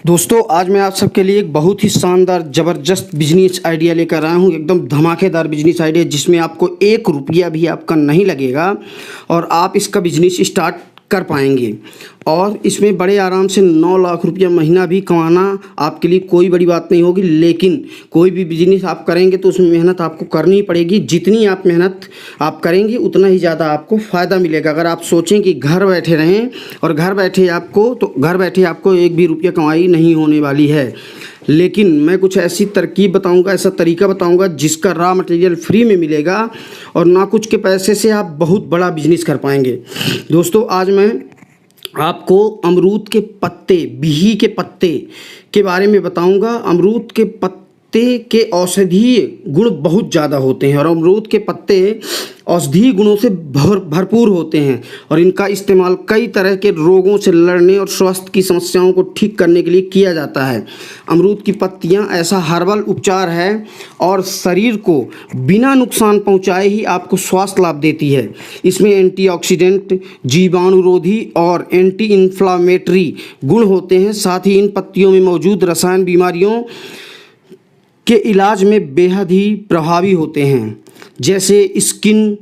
दोस्तों आज मैं आप सबके लिए एक बहुत ही शानदार ज़बरदस्त बिजनेस आइडिया लेकर आया हूँ। एकदम धमाकेदार बिजनेस आइडिया जिसमें आपको 1 रुपया भी आपका नहीं लगेगा और आप इसका बिजनेस स्टार्ट कर पाएंगे और इसमें बड़े आराम से 9 लाख रुपया महीना भी कमाना आपके लिए कोई बड़ी बात नहीं होगी। लेकिन कोई भी बिजनेस आप करेंगे तो उसमें मेहनत आपको करनी ही पड़ेगी। जितनी आप मेहनत आप करेंगे उतना ही ज़्यादा आपको फ़ायदा मिलेगा। अगर आप सोचें कि घर बैठे रहें और घर बैठे आपको 1 भी रुपया कमाई नहीं होने वाली है। लेकिन मैं कुछ ऐसी तरकीब बताऊंगा, ऐसा तरीका बताऊंगा जिसका रॉ मटेरियल फ्री में मिलेगा और ना कुछ के पैसे से आप बहुत बड़ा बिजनेस कर पाएंगे। दोस्तों आज मैं आपको अमरूद के पत्ते, बिही के पत्ते के बारे में बताऊंगा। अमरूद के पत्ते के औषधीय गुण बहुत ज़्यादा होते हैं और अमरूद के पत्ते औषधीय गुणों से भरपूर होते हैं और इनका इस्तेमाल कई तरह के रोगों से लड़ने और स्वास्थ्य की समस्याओं को ठीक करने के लिए किया जाता है। अमरूद की पत्तियां ऐसा हर्बल उपचार है और शरीर को बिना नुकसान पहुंचाए ही आपको स्वास्थ्य लाभ देती है। इसमें एंटीऑक्सीडेंट, जीवाणुरोधी और एंटी इन्फ्लामेटरी गुण होते हैं। साथ ही इन पत्तियों में मौजूद रसायन बीमारियों के इलाज में बेहद ही प्रभावी होते हैं, जैसे स्किन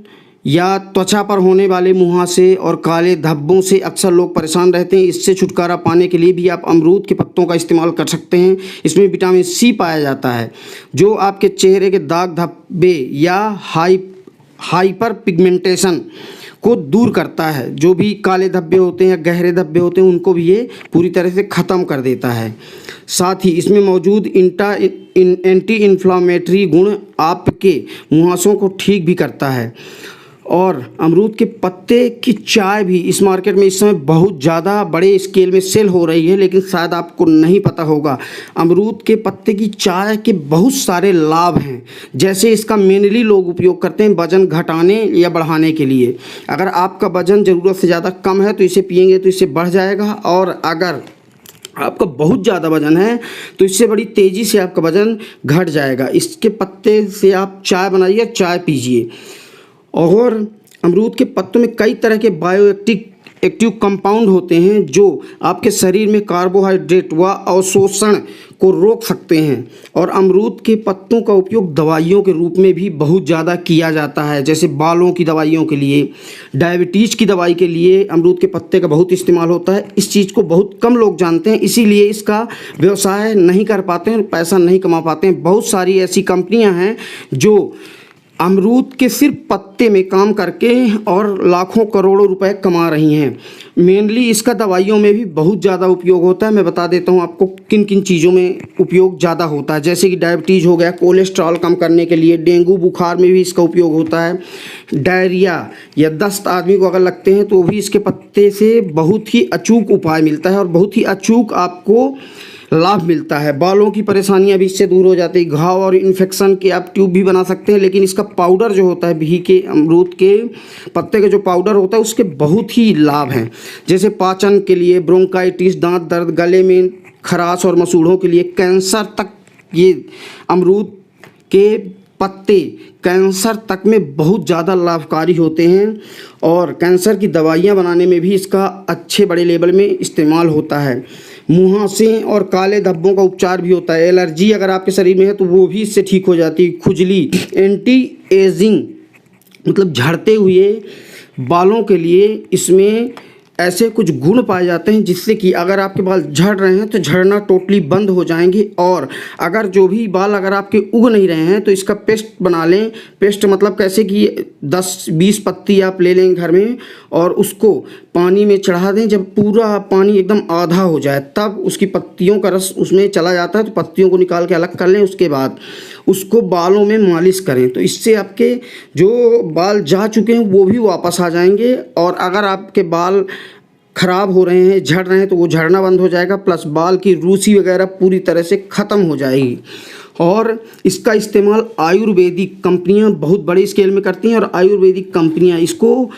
या त्वचा पर होने वाले मुहासे और काले धब्बों से अक्सर लोग परेशान रहते हैं। इससे छुटकारा पाने के लिए भी आप अमरूद के पत्तों का इस्तेमाल कर सकते हैं। इसमें विटामिन सी पाया जाता है जो आपके चेहरे के दाग धब्बे या हाइपर पिगमेंटेशन को दूर करता है। जो भी काले धब्बे होते हैं या गहरे धब्बे होते हैं उनको भी ये पूरी तरह से ख़त्म कर देता है। साथ ही इसमें मौजूद एंटी इन्फ्लामेटरी गुण आपके मुहासों को ठीक भी करता है। और अमरूद के पत्ते की चाय भी इस मार्केट में इस समय बहुत ज़्यादा बड़े स्केल में सेल हो रही है, लेकिन शायद आपको नहीं पता होगा। अमरूद के पत्ते की चाय के बहुत सारे लाभ हैं। जैसे इसका मेनली लोग उपयोग करते हैं वज़न घटाने या बढ़ाने के लिए। अगर आपका वज़न ज़रूरत से ज़्यादा कम है तो इसे पिएंगे तो इससे बढ़ जाएगा, और अगर आपका बहुत ज़्यादा वज़न है तो इससे बड़ी तेज़ी से आपका वज़न घट जाएगा। इसके पत्ते से आप चाय बनाइए, चाय पीजिए। और अमरूद के पत्तों में कई तरह के एक्टिव कंपाउंड होते हैं जो आपके शरीर में कार्बोहाइड्रेट व अवशोषण को रोक सकते हैं। और अमरूद के पत्तों का उपयोग दवाइयों के रूप में भी बहुत ज़्यादा किया जाता है, जैसे बालों की दवाइयों के लिए, डायबिटीज़ की दवाई के लिए अमरूद के पत्ते का बहुत इस्तेमाल होता है। इस चीज़ को बहुत कम लोग जानते हैं, इसीलिए इसका व्यवसाय नहीं कर पाते हैं, पैसा नहीं कमा पाते हैं। बहुत सारी ऐसी कंपनियां हैं जो अमरूद के सिर्फ पत्ते में काम करके और लाखों करोड़ों रुपए कमा रही हैं। मेनली इसका दवाइयों में भी बहुत ज़्यादा उपयोग होता है। मैं बता देता हूँ आपको किन किन चीज़ों में उपयोग ज़्यादा होता है, जैसे कि डायबिटीज़ हो गया, कोलेस्ट्रॉल कम करने के लिए, डेंगू बुखार में भी इसका उपयोग होता है, डायरिया या दस्त आदमी को अगर लगते हैं तो भी इसके पत्ते से बहुत ही अचूक उपाय मिलता है और बहुत ही अचूक आपको लाभ मिलता है। बालों की परेशानियां भी इससे दूर हो जाती है। घाव और इन्फेक्शन के आप ट्यूब भी बना सकते हैं। लेकिन इसका पाउडर जो होता है, बिही के अमरूद के पत्ते का जो पाउडर होता है उसके बहुत ही लाभ हैं, जैसे पाचन के लिए, ब्रोंकाइटिस, दांत दर्द, गले में खराश और मसूड़ों के लिए, कैंसर तक ये अमरूद के पत्ते कैंसर तक में बहुत ज़्यादा लाभकारी होते हैं। और कैंसर की दवाइयाँ बनाने में भी इसका अच्छे बड़े लेवल में इस्तेमाल होता है। मुहासे और काले धब्बों का उपचार भी होता है। एलर्जी अगर आपके शरीर में है तो वो भी इससे ठीक हो जाती है। खुजली, एंटी एजिंग मतलब झड़ते हुए बालों के लिए इसमें ऐसे कुछ गुण पाए जाते हैं जिससे कि अगर आपके बाल झड़ रहे हैं तो झड़ना टोटली बंद हो जाएंगे। और अगर जो भी बाल अगर आपके उग नहीं रहे हैं तो इसका पेस्ट बना लें। पेस्ट मतलब कैसे कि 10-20 पत्ती आप ले लें घर में और उसको पानी में चढ़ा दें। जब पूरा पानी एकदम आधा हो जाए तब उसकी पत्तियों का रस उसमें चला जाता है, तो पत्तियों को निकाल के अलग कर लें। उसके बाद उसको बालों में मालिश करें तो इससे आपके जो बाल जा चुके हैं वो भी वापस आ जाएंगे। और अगर आपके बाल ख़राब हो रहे हैं, झड़ रहे हैं, तो वो झड़ना बंद हो जाएगा, प्लस बाल की रूसी वगैरह पूरी तरह से ख़त्म हो जाएगी। और इसका इस्तेमाल आयुर्वेदिक कंपनियां बहुत बड़े स्केल में करती हैं और आयुर्वेदिक कंपनियां इसको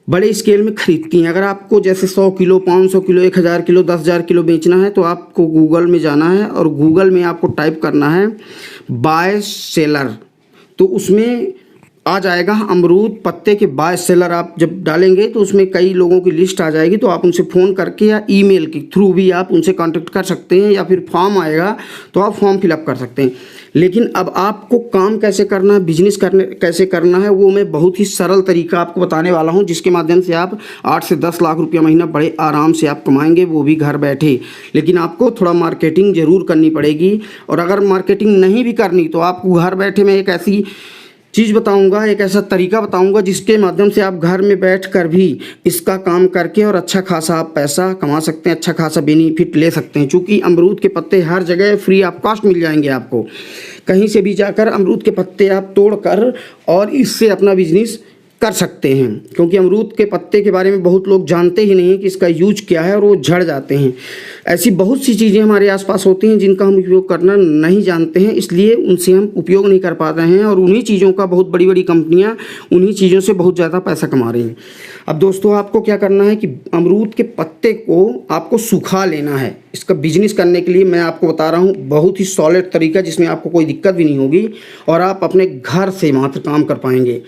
बड़े स्केल में खरीदती हैं। अगर आपको जैसे 100 किलो, 500 किलो, 1000 किलो, 10,000 किलो बेचना है तो आपको गूगल में जाना है और गूगल में आपको टाइप करना है बाय सेलर। तो उसमें आ जाएगा अमरूद पत्ते के बाय सेलर। आप जब डालेंगे तो उसमें कई लोगों की लिस्ट आ जाएगी, तो आप उनसे फ़ोन करके या ईमेल के थ्रू भी आप उनसे कांटेक्ट कर सकते हैं, या फिर फॉर्म आएगा तो आप फॉर्म फिलअप कर सकते हैं। लेकिन अब आपको काम कैसे करना है, बिजनेस कैसे करना है, वो मैं बहुत ही सरल तरीका आपको बताने वाला हूँ, जिसके माध्यम से आप 8 से 10 लाख रुपया महीना बड़े आराम से आप कमाएंगे, वो भी घर बैठे। लेकिन आपको थोड़ा मार्केटिंग ज़रूर करनी पड़ेगी, और अगर मार्केटिंग नहीं भी करनी तो आपको घर बैठे मैं एक ऐसी चीज़ बताऊंगा, एक ऐसा तरीका बताऊंगा जिसके माध्यम से आप घर में बैठकर भी इसका काम करके और अच्छा खासा आप पैसा कमा सकते हैं, अच्छा खासा बेनिफिट ले सकते हैं। क्योंकि अमरूद के पत्ते हर जगह फ्री ऑफ कॉस्ट मिल जाएंगे आपको, कहीं से भी जाकर अमरूद के पत्ते आप तोड़कर और इससे अपना बिजनेस कर सकते हैं। क्योंकि अमरूद के पत्ते के बारे में बहुत लोग जानते ही नहीं कि इसका यूज क्या है, और वो झड़ जाते हैं। ऐसी बहुत सी चीज़ें हमारे आसपास होती हैं जिनका हम उपयोग करना नहीं जानते हैं, इसलिए उनसे हम उपयोग नहीं कर पाते हैं, और उन्हीं चीज़ों का बहुत बड़ी बड़ी कंपनियां उन्हीं चीज़ों से बहुत ज़्यादा पैसा कमा रही हैं। अब दोस्तों, आपको क्या करना है कि अमरूद के पत्ते को आपको सुखा लेना है। इसका बिजनेस करने के लिए मैं आपको बता रहा हूँ बहुत ही सॉलिड तरीका, जिसमें आपको कोई दिक्कत भी नहीं होगी और आप अपने घर से मात्र काम कर पाएंगे।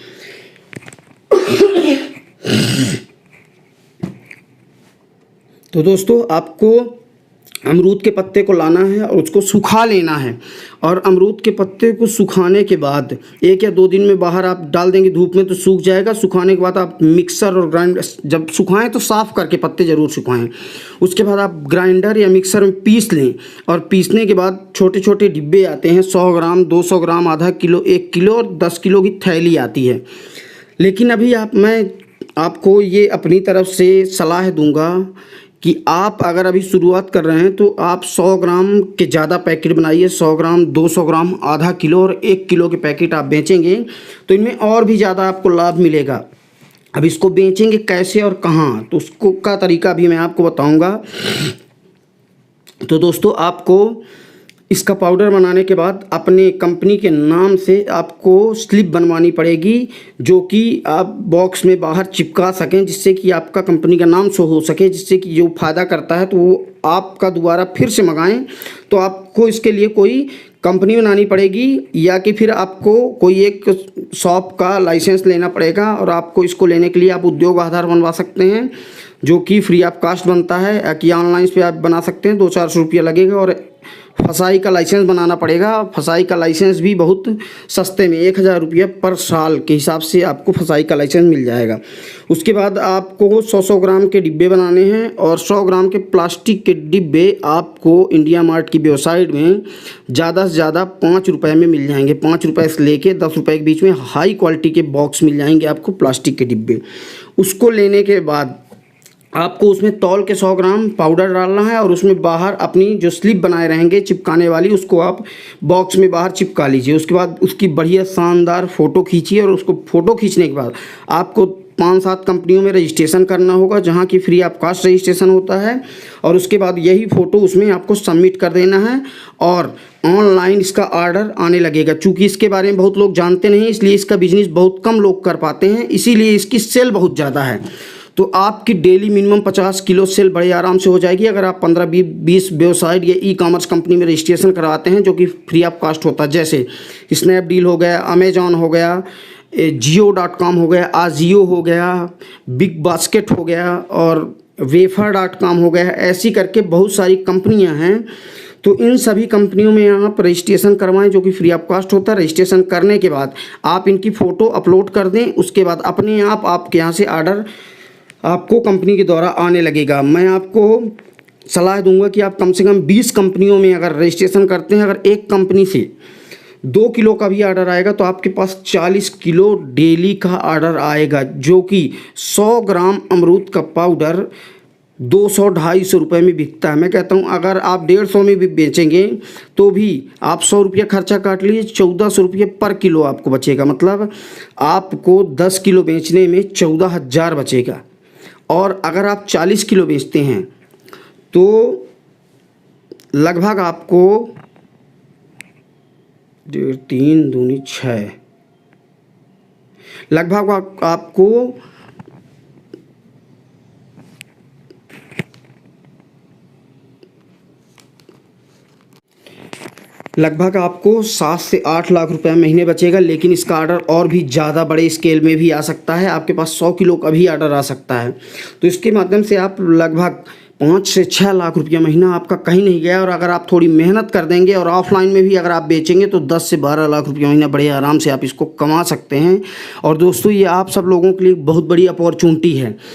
तो दोस्तों, आपको अमरूद के पत्ते को लाना है और उसको सुखा लेना है, और अमरूद के पत्ते को सुखाने के बाद 1 या 2 दिन में बाहर आप डाल देंगे धूप में तो सूख जाएगा। सुखाने के बाद आप मिक्सर और ग्राइंडर, जब सुखाएं तो साफ़ करके पत्ते ज़रूर सुखाएं, उसके बाद आप ग्राइंडर या मिक्सर में पीस लें। और पीसने के बाद छोटे छोटे डिब्बे आते हैं, 100 ग्राम, 200 ग्राम, आधा किलो, 1 किलो और 10 किलो की थैली आती है। लेकिन अभी मैं आपको ये अपनी तरफ से सलाह दूंगा कि आप अगर अभी शुरुआत कर रहे हैं तो आप 100 ग्राम के ज़्यादा पैकेट बनाइए। 100 ग्राम, 200 ग्राम, आधा किलो और 1 किलो के पैकेट आप बेचेंगे तो इनमें और भी ज़्यादा आपको लाभ मिलेगा। अब इसको बेचेंगे कैसे और कहाँ, तो उसको का तरीका भी मैं आपको बताऊंगा। तो दोस्तों, आपको इसका पाउडर बनाने के बाद अपने कंपनी के नाम से आपको स्लिप बनवानी पड़ेगी, जो कि आप बॉक्स में बाहर चिपका सकें, जिससे कि आपका कंपनी का नाम शो हो सके, जिससे कि जो फ़ायदा करता है तो वो आपका दोबारा फिर से मंगाएं। तो आपको इसके लिए कोई कंपनी बनानी पड़ेगी, या कि फिर आपको कोई एक शॉप का लाइसेंस लेना पड़ेगा, और आपको इसको लेने के लिए आप उद्योग आधार बनवा सकते हैं, जो कि फ्री ऑफ कास्ट बनता है, कि ऑनलाइन पे आप बना सकते हैं। 200-400 रुपया लगेगा। और फसाई का लाइसेंस बनाना पड़ेगा। फसाई का लाइसेंस भी बहुत सस्ते में 1000 रुपया पर साल के हिसाब से आपको फसाई का लाइसेंस मिल जाएगा। उसके बाद आपको 100-100 ग्राम के डिब्बे बनाने हैं, और 100 ग्राम के प्लास्टिक के डिब्बे आपको इंडिया मार्ट की वेबसाइट में ज़्यादा से ज़्यादा 5 रुपये में मिल जाएंगे। 5 रुपये से लेके 10 रुपये के बीच में हाई क्वालिटी के बॉक्स मिल जाएंगे आपको प्लास्टिक के डिब्बे। उसको लेने के बाद आपको उसमें तौल के 100 ग्राम पाउडर डालना है, और उसमें बाहर अपनी जो स्लिप बनाए रहेंगे चिपकाने वाली, उसको आप बॉक्स में बाहर चिपका लीजिए। उसके बाद उसकी बढ़िया शानदार फ़ोटो खींचिए, और उसको फ़ोटो खींचने के बाद आपको 5-7 कंपनियों में रजिस्ट्रेशन करना होगा, जहाँ की फ्री ऑफ कास्ट रजिस्ट्रेशन होता है। और उसके बाद यही फ़ोटो उसमें आपको सबमिट कर देना है, और ऑनलाइन इसका ऑर्डर आने लगेगा। चूँकि इसके बारे में बहुत लोग जानते नहीं, इसलिए इसका बिजनेस बहुत कम लोग कर पाते हैं, इसीलिए इसकी सेल बहुत ज़्यादा है। तो आपकी डेली मिनिमम 50 किलो सेल बड़े आराम से हो जाएगी, अगर आप 15-20 वेबसाइट या ई-कॉमर्स कंपनी में रजिस्ट्रेशन करवाते हैं, जो कि फ्री ऑफ कास्ट होता है। जैसे स्नैपडील हो गया, अमेजॉन हो गया, जियो.com हो गया, आजियो हो गया, बिग बास्केट हो गया, और वेफर.com हो गया। ऐसी करके बहुत सारी कंपनियां हैं। तो इन सभी कंपनियों में आप रजिस्ट्रेशन करवाएं, जो कि फ्री ऑफ कास्ट होता है। रजिस्ट्रेशन करने के बाद आप इनकी फ़ोटो अपलोड कर दें, उसके बाद अपने आप आपके यहाँ से ऑर्डर आपको कंपनी के द्वारा आने लगेगा। मैं आपको सलाह दूंगा कि आप कम से कम 20 कंपनियों में अगर रजिस्ट्रेशन करते हैं, अगर एक कंपनी से 2 किलो का भी ऑर्डर आएगा तो आपके पास 40 किलो डेली का ऑर्डर आएगा, जो कि 100 ग्राम अमरूद का पाउडर 200-250 रुपये में बिकता है। मैं कहता हूँ अगर आप 150 में भी बेचेंगे तो भी आप 100 रुपया खर्चा काट लीजिए, 1400 रुपये पर किलो आपको बचेगा। मतलब आपको 10 किलो बेचने में 14,000 बचेगा। और अगर आप 40 किलो बेचते हैं तो लगभग आपको 3 दूनी 6, लगभग आपको लगभग आपको 7 से 8 लाख रुपए महीने बचेगा, लेकिन इसका ऑर्डर और भी ज़्यादा बड़े स्केल में भी आ सकता है। आपके पास 100 किलो का भी ऑर्डर आ सकता है। तो इसके माध्यम से आप लगभग 5 से 6 लाख रुपया महीना आपका कहीं नहीं गया। और अगर आप थोड़ी मेहनत कर देंगे और ऑफलाइन में भी अगर आप बेचेंगे तो 10 से 12 लाख रुपया महीना बड़े आराम से आप इसको कमा सकते हैं। और दोस्तों, ये आप सब लोगों के लिए बहुत बड़ी अपॉर्चुनिटी है।